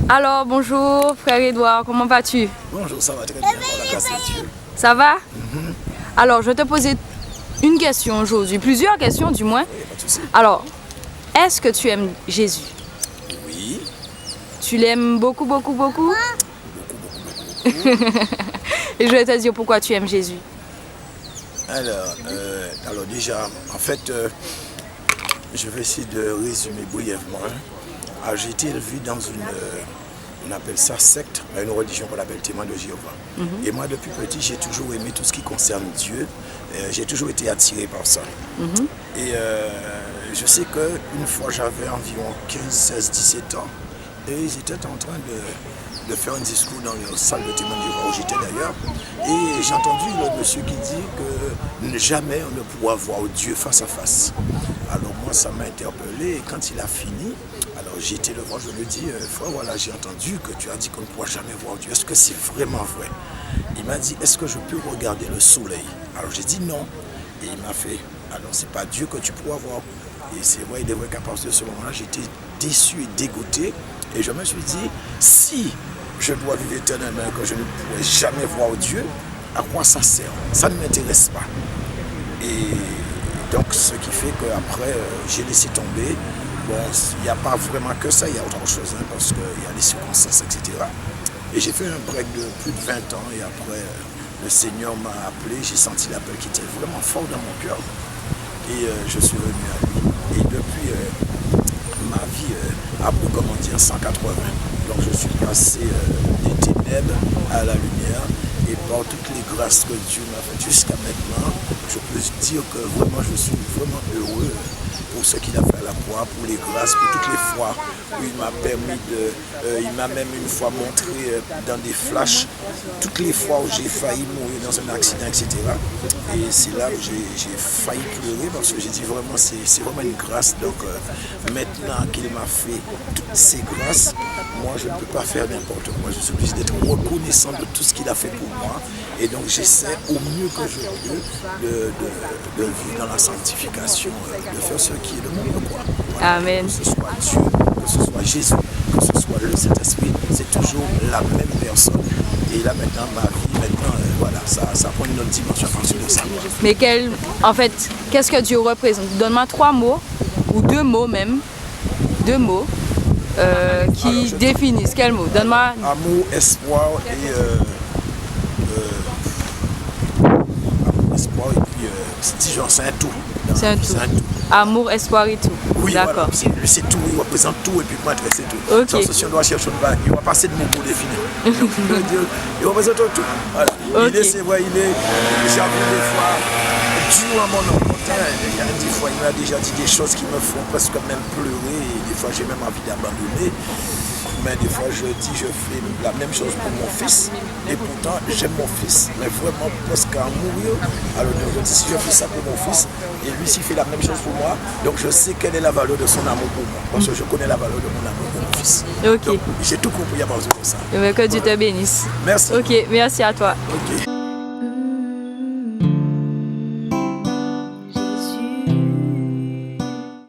Alors, bonjour frère Edouard, comment vas-tu? Bonjour, ça va très bien, pour la grâce de Dieu. Ça va? Alors, je vais te poser une question aujourd'hui, plusieurs questions du moins. Oui, pas de souci. Alors, est-ce que tu aimes Jésus? Oui. Tu l'aimes beaucoup, beaucoup, beaucoup? Beaucoup. Et je vais te dire pourquoi tu aimes Jésus. Alors déjà, en fait, je vais essayer de résumer brièvement. J'ai été élevé dans on appelle ça secte, une religion qu'on appelle témoin de Jéhovah. Et moi, depuis petit, j'ai toujours aimé tout ce qui concerne Dieu. J'ai toujours été attiré par ça. Et je sais qu'une fois, j'avais environ 15, 16, 17 ans. Et ils étaient en train de faire un discours dans la salle de témoin de Jéhovah où j'étais d'ailleurs. Et j'ai entendu le monsieur qui dit que jamais on ne pourra voir Dieu face à face. Alors moi, ça m'a interpellé et quand il a fini, alors j'ai été le voir, je lui ai dit, frère, voilà, j'ai entendu que tu as dit qu'on ne pourra jamais voir Dieu. Est-ce que c'est vraiment vrai? Il m'a dit, est-ce que je peux regarder le soleil? Alors j'ai dit non. Et il m'a fait, alors c'est pas Dieu que tu pourras voir. Et c'est vrai, il est vrai qu'à partir de ce moment-là, j'étais déçu et dégoûté. Et je me suis dit, si je dois vivre éternellement et que je ne pourrai jamais voir Dieu, à quoi ça sert? Ça ne m'intéresse pas. Et donc, ce qui fait qu'après, j'ai laissé tomber. Bon, il n'y a pas vraiment que ça, il y a autre chose, hein, parce qu'il y a les circonstances, etc. Et j'ai fait un break de plus de 20 ans, et après, le Seigneur m'a appelé, j'ai senti l'appel qui était vraiment fort dans mon cœur. Et je suis revenu à lui. Et depuis, ma vie a pris, comment dire, 180. Donc, je suis passé des ténèbres à la lumière. Et par toutes les grâces que Dieu m'a faites jusqu'à maintenant, je peux dire que vraiment je suis vraiment heureux pour ce qu'il a fait à la croix, pour les grâces, pour toutes les fois où il m'a permis il m'a même une fois montré dans des flashs, toutes les fois où j'ai failli mourir dans un accident, etc. Et c'est là que j'ai failli pleurer parce que j'ai dit vraiment, c'est vraiment une grâce. Donc maintenant qu'il m'a fait toutes ces grâces, moi je ne peux pas faire n'importe quoi. Je suis obligé d'être reconnaissant de tout ce qu'il a fait pour moi. Et donc j'essaie au mieux que je peux de vivre dans la sanctification, de faire ce qui est de mon quoi. Voilà. Amen. Que ce soit Dieu, que ce soit Jésus, que ce soit le Saint-Esprit, c'est toujours la même personne. Et là maintenant, ma vie, voilà, ça prend une autre dimension à partir de ça. Mais en fait, qu'est-ce que Dieu représente? Donne-moi 3 mots, ou 2 mots même, 2 mots qui définissent. Quel mot? Donne-moi. Amour, espoir et c'est un tout. C'est un tout. Amour, espoir et tout. Oui, d'accord. Voilà, c'est tout, il représente tout et puis moi c'est tout. Okay. Si on doit chercher une bague, il va passer de mots pour définir. Il représente tout. Voilà. Okay. C'est vrai, j'ai vu des fois, dur à mon entretien, il y a des fois, il m'a déjà dit des choses qui me font presque même pleurer et des fois j'ai même envie d'abandonner. Mais des fois je dis, je fais la même chose pour mon fils et pourtant j'aime mon fils, mais vraiment presque à mourir. Alors je dis, si je fais ça pour mon fils et lui s'il fait la même chose pour moi, donc je sais quelle est la valeur de son amour pour moi, parce que je connais la valeur de mon amour pour mon fils. Ok. J'ai tout compris à partir de ça. Que Dieu te bénisse. Merci. Ok, merci à toi. Ok.